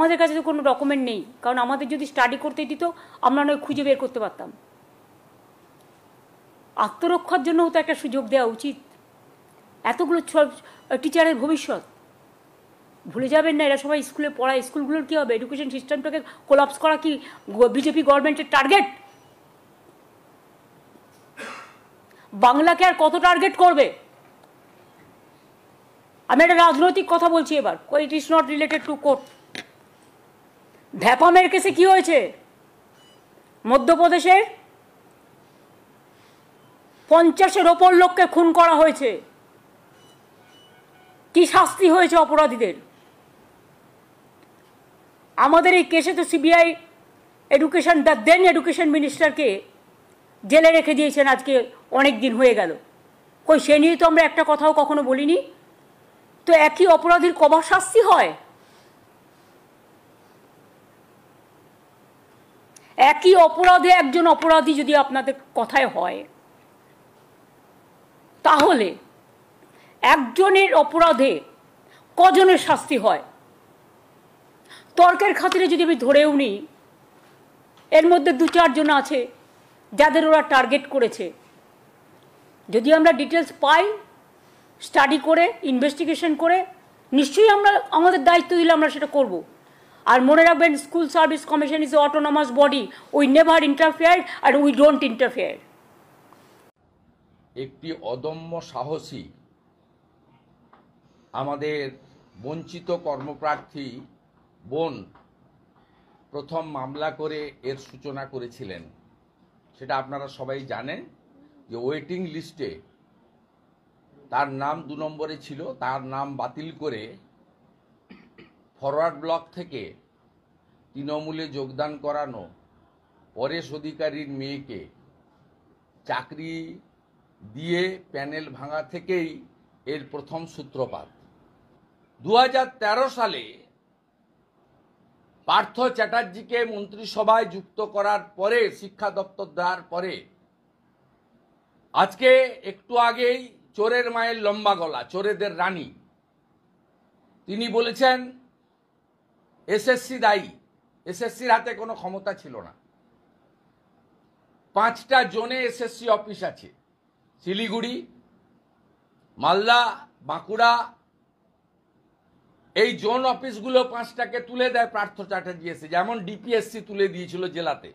আমাদের কাছে তো কোনো ডকুমেন্ট নেই, কারণ আমাদের যদি স্টাডি করতে দিত আমরা নয় খুঁজে বের করতে পারতাম। আত্মরক্ষার জন্যও তো একটা সুযোগ দেওয়া উচিত। এতগুলো টিচারের ভবিষ্যৎ ভুলে যাবেন না, এরা সবাই স্কুলে পড়ায়। স্কুলগুলোর কী হবে? এডুকেশন সিস্টেমটাকে কোলাপস করা কি বিজেপি গভর্নমেন্টের টার্গেট? বাংলাকে আর কত টার্গেট করবে? আমি একটা রাজনৈতিক কথা বলছি এবার, it is not related to court. ভ্যাপামের কেসে কি হয়েছে? মধ্যপ্রদেশের 50-এর ওপর লোককে খুন করা হয়েছে। কি শাস্তি হয়েছে অপরাধীদের? আমাদের এই কেসে তো CBI education, the then education মিনিস্টারকে জেলে রেখে দিয়েছেন আজকে অনেক দিন হয়ে গেল। কই সে নিয়ে তো আমরা একটা কথাও কখনো বলিনি। তো একই অপরাধীর কবার শাস্তি হয়? একই অপরাধে একজন অপরাধী যদি আপনাদের কথায় হয়, তাহলে একজনের অপরাধে কজনের শাস্তি হয়? তর্কের খাতিরে যদি আমি ধরেও নিই, এর মধ্যে 2-4 জন আছে যাদের ওরা টার্গেট করেছে। যদি আমরা ডিটেলস পাই, স্টাডি করে, ইনভেস্টিগেশন করে, নিশ্চয়ই আমরা আমাদের দায়িত্ব দিলে আমরা সেটা করব। আর মনে রাখবেন, school service commission is a autonomous body. We never interfere আর উই ডোন্ট ইন্টারফেয়ার। একটি অদম্য সাহসী আমাদের বঞ্চিত কর্মপ্রার্থী বোন প্রথম মামলা করে এর সূচনা করেছিলেন। সেটা আপনারা সবাই জানেন যে ওয়েটিং লিস্টে তার নাম 2 নম্বরে ছিল। তার নাম বাতিল করে ফরওয়ার্ড ব্লক থেকে তৃণমূলে যোগদান করানো পরেশ অধিকারীর মেয়েকে চাকরি দিয়ে প্যানেল ভাঙা থেকেই এর প্রথম সূত্রপাত। 2013 সালে পার্থ চ্যাটার্জিকে মন্ত্রিসভায় যুক্ত করার পরে, শিক্ষা দপ্তর দেওয়ার পরে, আজকে একটু আগেই চোরের মায়ের লম্বা গলা, চোরেদের রানী, তিনি বলেছেন এসএসসি দায়ী। এসএসসির হাতে কোনো ক্ষমতা ছিল না। 5টা জোনে এসএসসি অফিস আছে, শিলিগুড়ি, মালদা, বাঁকুড়া। এই জোন অফিসগুলো 5টাকে তুলে দেয় পার্থ চ্যাটার্জি এসে, যেমন ডিপিএসসি তুলে দিয়েছিল জেলাতে।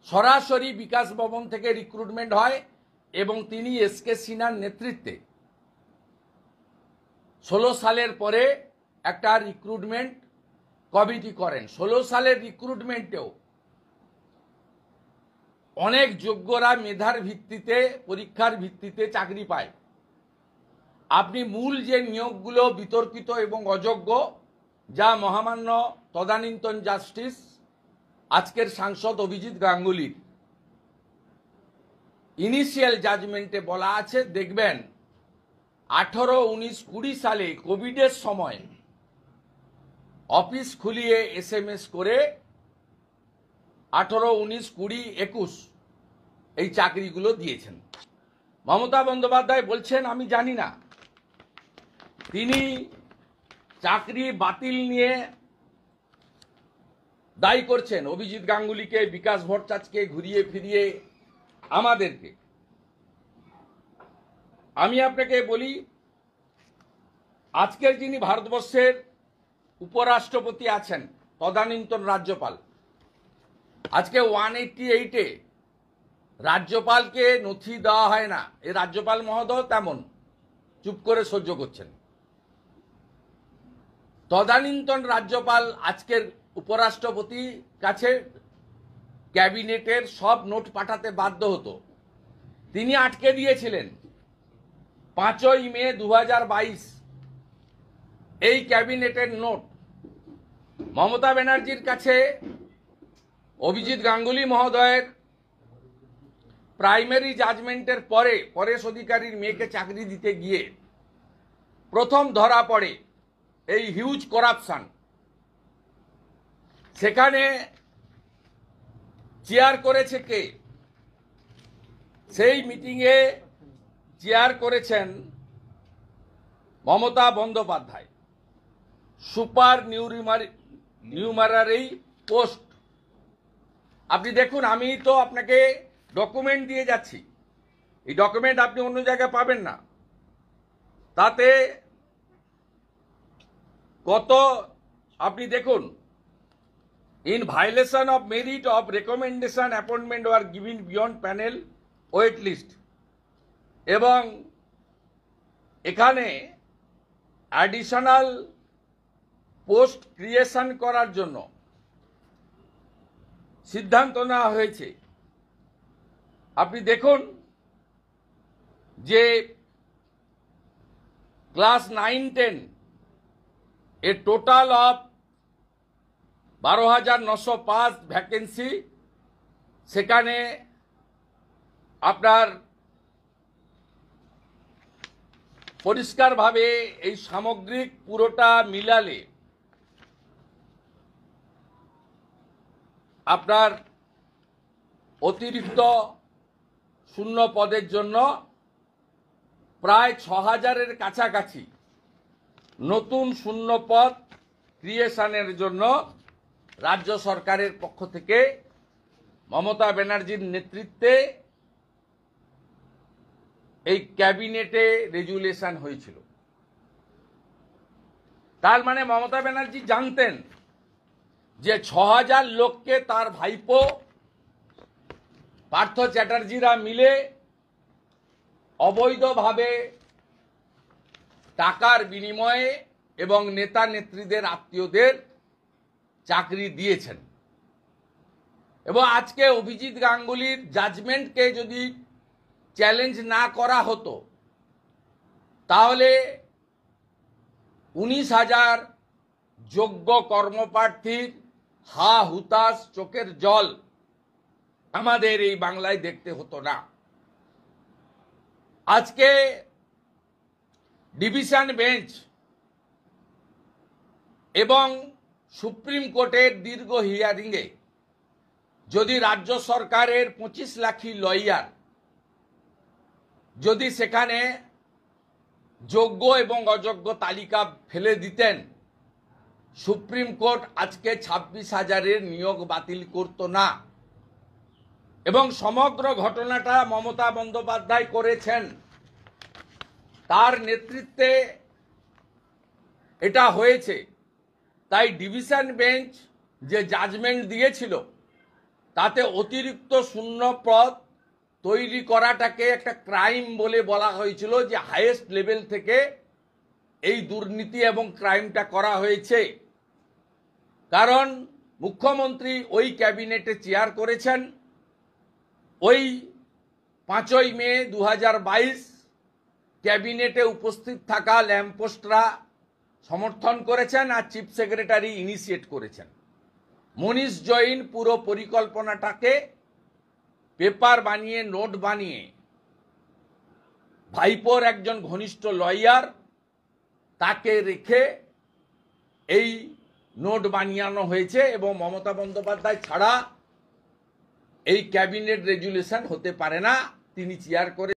সরাসরি বিকাশ ভবন থেকে রিক্রুটমেন্ট হয় এবং তিনি এসকে সিনহার নেতৃত্বে 16 সালের পরে একটা রিক্রুটমেন্ট কমিটি করেন। 16 সালের রিক্রুটমেন্টেও অনেক যোগ্যরা মেধার ভিত্তিতে, পরীক্ষার ভিত্তিতে চাকরি পায়। আপনি মূল যে নিয়োগগুলো বিতর্কিত এবং অযোগ্য, যা মহামান্য তদানীন্তন জাস্টিস আজকের সাংসদ অভিজিৎ গাঙ্গুলির ইনিশিয়াল জাজমেন্টে বলা আছে, দেখবেন 18, 19, 20 সালে কোভিডের সময় অফিস খুলিয়ে SMS করে 18, 19, 20, 21 এই চাকরিগুলো দিয়েছেন। মমতা বন্দ্যোপাধ্যায় বলছেন আমি জানি না। তিনি চাকরি বাতিল নিয়ে দায়ী করছেন অভিজিৎ গাঙ্গুলিকে, বিকাশ ভট্টাচার্যকে, ঘুরিয়ে ফিরিয়ে আমাদেরকে। আমি আপনাকে বলি, আজকের যিনি ভারতবর্ষের উপরাষ্ট্রপতি আছেন, তদানীন্তন রাজ্যপাল, আজকে 188-এ রাজ্যপালকে নথি দেওয়া হয় না। এই রাজ্যপাল মহোদয় তেমন চুপ করে সহ্য করছেন। তদানীন্তন রাজ্যপাল আজকের উপরাষ্ট্রপতির কাছে ক্যাবিনেটের সব নোট পাঠাতে বাধ্য হতো। তিনি আটকে দিয়েছিলেন 5ই মে 2022 এই ক্যাবিনেটের নোট মমতা ব্যানার্জির কাছে অভিজিৎ গাঙ্গুলি মহোদয়ের প্রাইমারি জাজমেন্টের পরে পরেশ অধিকারীর মেয়েকে চাকরি দিতে গিয়ে প্রথম ধরা পড়ে এই হিউজ করাপশন। সেখানে চেয়ার করেছে কে? সেই মিটিংয়ে চেয়ার করেছেন Mamata Bandyopadhyay. Super numerary post. আপনি দেখুন, আমি তো আপনাকে ডকুমেন্ট দিয়ে যাচ্ছি, এই ডকুমেন্ট আপনি অন্য জায়গায় পাবেন না। তাতে কত আপনি দেখুন, in violation of merit of recommendation appointment were given beyond panel wait list, এবং এখানে অ্যাডিশনাল পোস্ট ক্রিয়েশন করার জন্য সিদ্ধান্ত নেওয়া হয়েছে। আপনি দেখুন যে class 9-10 A total of 12,905 vacancy, সেখানে আপনার পরিষ্কারভাবে এই সামগ্রিক পুরোটা মিলালে আপনার অতিরিক্ত শূন্য পদের জন্য প্রায় 6,000-এর কাছাকাছি নতুন শূন্য পদ ক্রিয়েশনের জন্য রাজ্য সরকারের পক্ষ থেকে মমতা ব্যানার্জির নেতৃত্বে এই ক্যাবিনেটে রেজুলেশন হয়েছিল। তার মানে মমতা ব্যানার্জি জানতেন যে 6,000 লোককে তার ভাইপো পার্থ চ্যাটার্জিরা মিলে অবৈধভাবে টাকার বিনিময়ে এবং নেতা নেত্রীদের আত্মীয়দের চাকরি দিয়েছেন। এবং আজকে অভিজিৎ গাঙ্গুলির জাজমেন্টকে যদি চ্যালেঞ্জ না করা হতো, তাহলে 19,000 যোগ্য কর্মপ্রার্থীর হা হুতাশ চোখের জল আমাদের এই বাংলায় দেখতে হতো না। আজকে ডিভিশন বেঞ্চ এবং সুপ্রিম কোর্টের দীর্ঘ হিয়ারিংয়ে যদি রাজ্য সরকারের 25 লাখি লয়ার যদি সেখানে যোগ্য এবং অযোগ্য তালিকা ফেলে দিতেন, সুপ্রিম কোর্ট আজকে 26,000-এর নিয়োগ বাতিল করত না। এবং সমগ্র ঘটনাটা মমতা বন্দ্যোপাধ্যায় করেছেন, তার নেতৃত্বে এটা হয়েছে। তাই ডিভিশন বেঞ্চ যে জাজমেন্ট দিয়েছিল তাতে অতিরিক্ত শূন্য পদ তৈরি করাটাকে একটা ক্রাইম বলে বলা হয়েছিল, যে হাইয়েস্ট লেভেল থেকে এই দুর্নীতি এবং ক্রাইমটা করা হয়েছে। কারণ মুখ্যমন্ত্রী ওই ক্যাবিনেটে চেয়ার করেছেন, ওই 5ই মে 2022 ক্যাবিনেটে উপস্থিত থাকা ল্যাম্পপোস্টরা সমর্থন করেছেন আর চিফ সেক্রেটারি ইনিশিয়েট করেছেন। মনীষ জৈন পুরো পরিকল্পনাটাকে পেপার বানিয়ে, নোট বানিয়ে, ভাইপোর একজন ঘনিষ্ঠ লয়ার তাকে রেখে এই নোট বানিয়ানো হয়েছে। এবং মমতা বন্দ্যোপাধ্যায় ছাড়া এই ক্যাবিনেট রেজুলেশন হতে পারে না, তিনি চেয়ার করে